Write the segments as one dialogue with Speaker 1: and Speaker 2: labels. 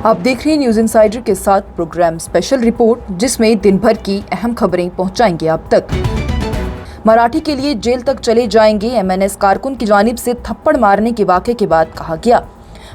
Speaker 1: आप देख रहे हैं न्यूज इनसाइडर के साथ प्रोग्राम स्पेशल रिपोर्ट, जिसमें दिन भर की अहम खबरें पहुंचाएंगे आप तक। मराठी के लिए जेल तक चले जाएंगे, एमएनएस कारकुन की जानिब से थप्पड़ मारने के वाक़े के बाद कहा गया।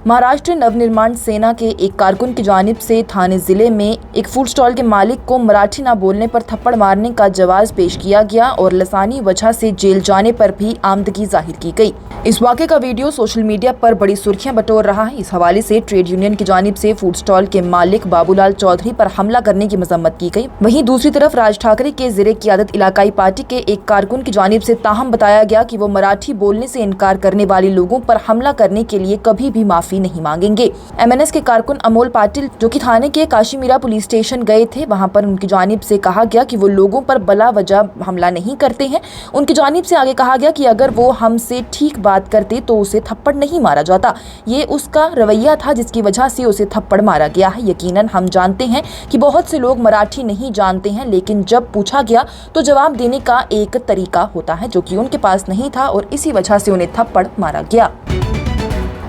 Speaker 1: महाराष्ट्र नवनिर्माण सेना के एक कारकुन की जानिब से थाने जिले में एक फूड स्टॉल के मालिक को मराठी न बोलने पर थप्पड़ मारने का जवाब पेश किया गया और लसानी वजह से जेल जाने पर भी आमदगी जाहिर की गई। इस वाक़े का वीडियो सोशल मीडिया पर बड़ी सुर्खियां बटोर रहा है। इस हवाले से ट्रेड यूनियन की जानिब से फूड स्टॉल के मालिक बाबूलाल चौधरी पर हमला करने की मजम्मत की गई। वहीं दूसरी तरफ राज ठाकरे के ज़ेरे क़ियादत इलाकाई पार्टी के एक कारकुन की जानिब से ताहम बताया गया कि वो मराठी बोलने से इनकार करने वाले लोगों पर हमला करने के लिए कभी भी माफी नहीं मांगेंगे। एमएनएस के कारकुन अमोल पाटिल, जो कि थाने के काशीमीरा पुलिस स्टेशन गए थे, वहां पर उनकी जानिब से कहा गया कि वो लोगों पर बला वजह हमला नहीं करते हैं। उनकी जानिब से आगे कहा गया कि अगर वो हमसे ठीक बात करते तो उसे थप्पड़ नहीं मारा जाता। ये उसका रवैया था जिसकी वजह से उसे थप्पड़ मारा गया है। यकीनन हम जानते हैं कि बहुत से लोग मराठी नहीं जानते हैं, लेकिन जब पूछा गया तो जवाब देने का एक तरीका होता है जो कि उनके पास नहीं था और इसी वजह से उन्हें थप्पड़ मारा गया।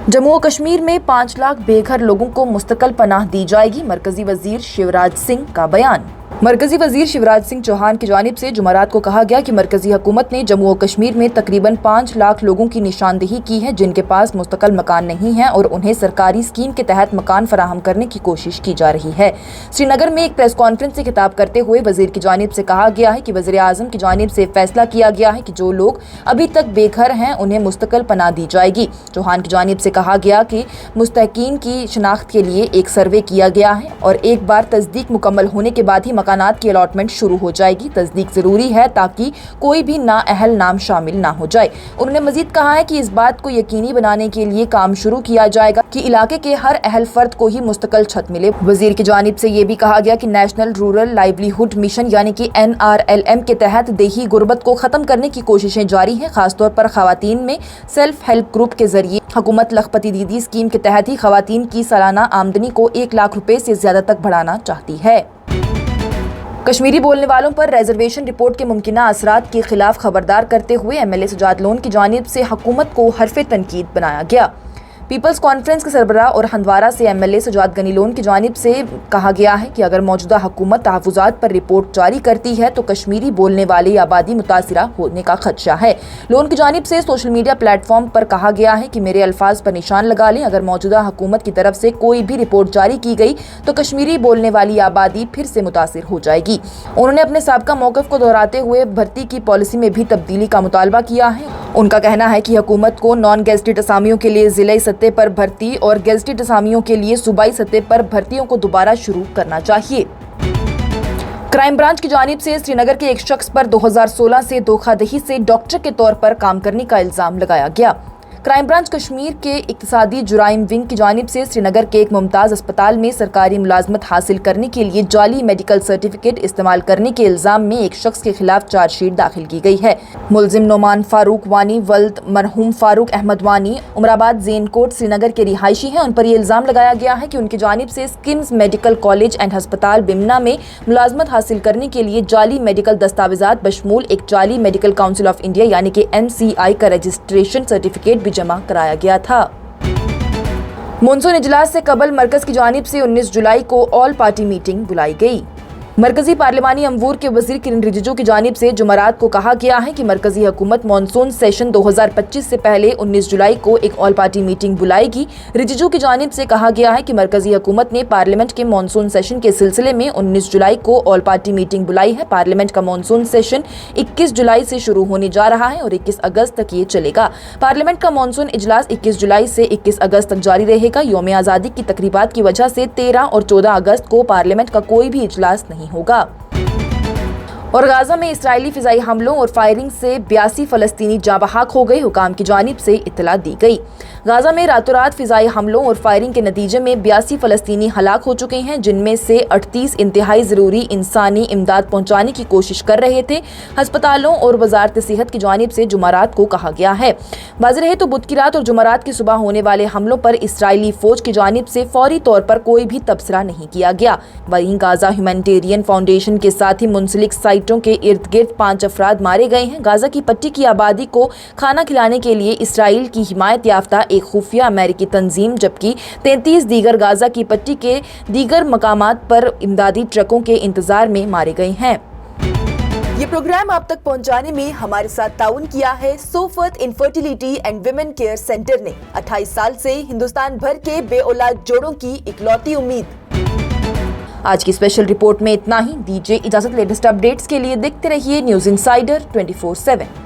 Speaker 1: जम्मू और कश्मीर में 5 लाख बेघर लोगों को मुस्तकिल पनाह दी जाएगी, मरकजी वजीर शिवराज सिंह का बयान। मरकजी वजीर शिवराज सिंह चौहान की जानिब से जुमेरात को कहा गया कि मरकजी हुकूमत ने जम्मू और कश्मीर में तकरीबन 5 लाख लोगों की निशानदेही की है जिनके पास मुस्तकिल मकान नहीं है और उन्हें सरकारी स्कीम के तहत मकान फराहम करने की कोशिश की जा रही है। श्रीनगर में एक प्रेस कॉन्फ्रेंस से खिताब करते हुए वजीर की जानिब से कहा गया है कि वज़ीर आज़म की जानिब से फैसला किया गया है कि जो लोग अभी तक बेघर हैं उन्हें मुस्तकिल पनाह दी जाएगी। चौहान की जानिब से कहा गया कि मुस्तहकीन की शनाख्त के लिए एक सर्वे किया गया है और एक बार तस्दीक मुकम्मल होने के बाद ही मकानात की अलॉटमेंट शुरू हो जाएगी। तस्दीक जरूरी है ताकि कोई भी नाअहल नाम शामिल ना हो जाए। उन्होंने मजीद कहा है कि इस बात को यकीनी बनाने के लिए काम शुरू किया जाएगा कि इलाके के हर अहल फर्द को ही मुस्तकिल छत मिले। वजीर की जानिब से ये भी कहा गया कि नेशनल रूरल लाइवलीहुड मिशन यानी कि NRLM के तहत देही गुर्बत को खत्म करने की कोशिशें जारी हैं। खासतौर पर खवातीन में सेल्फ हेल्प ग्रुप के जरिए हुकूमत लखपति दीदी स्कीम के तहत ही खवातीन की सालाना आमदनी को 1 लाख रुपए से ज्यादा तक बढ़ाना चाहती है। कश्मीरी बोलने वालों पर रिजर्वेशन रिपोर्ट के मुमकिना असरात के खिलाफ खबरदार करते हुए MLA सुजात लोन की जानिब से हुकूमत को हरफे तनकीद बनाया गया। पीपल्स कॉन्फ्रेंस के सरबराह और हंदवारा से MLA सुजात गनी लोन की जानिब से कहा गया है कि अगर मौजूदा हुकूमत तहफ़्फ़ुज़ात पर रिपोर्ट जारी करती है तो कश्मीरी बोलने वाली आबादी मुतासिरा होने का खदशा है। लोन की जानिब से सोशल मीडिया प्लेटफॉर्म पर कहा गया है कि मेरे अल्फाज पर निशान लगा लें, अगर मौजूदा हुकूमत की तरफ से कोई भी रिपोर्ट जारी की गई तो कश्मीरी बोलने वाली आबादी फिर से मुतासिर हो जाएगी। उन्होंने अपने साबका मौक़िफ़ को दोहराते हुए भर्ती की पॉलिसी में भी तब्दीली का मुतालबा किया है। उनका कहना है कि हुकूमत को नॉन गेज़टेड असामियों के लिए ज़िले सतह पर भर्ती और गेज़टेड असामियों के लिए सूबाई सतह पर भर्तियों को दोबारा शुरू करना चाहिए। क्राइम ब्रांच की जानिब से श्रीनगर के एक शख्स पर 2016 से धोखाधड़ी से डॉक्टर के तौर पर काम करने का इल्जाम लगाया गया। क्राइम ब्रांच कश्मीर के इक्तिसादी जुराइम विंग की जानिब से श्रीनगर के एक मुमताज़ अस्पताल में सरकारी मुलाजमत हासिल करने के लिए जाली मेडिकल सर्टिफिकेट इस्तेमाल करने के इल्जाम में एक शख्स के खिलाफ चार्जशीट दाखिल की गई है। मुलजिम नोमान फारूक वानी वल्द मरहूम फारूक अहमद वानी उमराबाद ज़ेन कोट श्रीनगर के रिहायशी हैं। उन पर यह इल्जाम लगाया गया है कि उनकी जानिब से स्किम्स मेडिकल कॉलेज एंड अस्पताल बिमना में मुलाजमत हासिल करने के लिए जाली मेडिकल दस्तावेजात बशमूल एक जाली मेडिकल काउंसिल ऑफ इंडिया यानी कि MCI का रजिस्ट्रेशन सर्टिफिकेट जमा कराया गया था। मॉनसून इजलास से कबल मरकज की जानिब से 19 जुलाई को ऑल पार्टी मीटिंग बुलाई गई। मरकजी पार्लिमानी अमूर के वजीर किरण रिजिजू की जानिब से जुमेरात को कहा गया है कि मरकजी हुकूमत मॉनसून सेशन 2025 से पहले 19 जुलाई को एक ऑल पार्टी मीटिंग बुलाएगी। रिजिजू की जानिब से कहा गया है कि मरकजी हुकूमत ने पार्लियामेंट के मॉनसून सेशन के सिलसिले में 19 जुलाई को ऑल पार्टी मीटिंग बुलाई है। पार्लियामेंट का मॉनसून सेशन 21 जुलाई से शुरू होने जा रहा है और 21 अगस्त तक ये चलेगा। पार्लियामेंट का मॉनसून इजलास 21 जुलाई से 21 अगस्त तक जारी रहेगा। यौम आज़ादी की तकरीबात की वजह से 13 और 14 अगस्त को पार्लियामेंट का कोई भी इजलास नहीं होगा। और गाजा में इस्राएली फिजाई हमलों और फायरिंग से 82 फलस्तीनी जाँ बहक हो गए, हुकाम की जानिब से इत्तला दी गई। गाजा में रातों रात फिजाई हमलों और फायरिंग के नतीजे में 82 फलस्तीनी हलाक हो चुके हैं, जिनमें से 38 इंतहाई ज़रूरी इंसानी इमदाद पहुँचाने की कोशिश कर रहे थे। हस्पतालों और वजारत सेहत की जानिब से जुमेरात को कहा गया है। वाज़ेह है तो बुध की रात और जुमेरात की सुबह होने वाले हमलों पर इसराइली फ़ौज की जानिब से फौरी तौर पर कोई भी तबसरा नहीं किया गया। वहीं गाजा ह्यूमैनिटेरियन फाउंडेशन के साथ ही मुंसलिक साइट ईंटों के इर्द गिर्द 5 अफराद मारे गए हैं। गाजा की पट्टी की आबादी को खाना खिलाने के लिए इसराइल की हिमायत याफ्ता एक खुफिया अमेरिकी तंजीम जबकि 33 दीगर गाजा की पट्टी के दीगर मकामात पर इमदादी ट्रकों के इंतजार में मारे गए हैं। ये प्रोग्राम आप तक पहुंचाने में हमारे साथ ताउन किया है Sofat infertility and women care centre ने। 28 साल से हिंदुस्तान भर के बेऔलाद जोड़ों की इकलौती उम्मीद। आज की स्पेशल रिपोर्ट में इतना ही। दीजिए इजाजत। लेटेस्ट अपडेट्स के लिए देखते रहिए न्यूज़ इनसाइडर 24/7।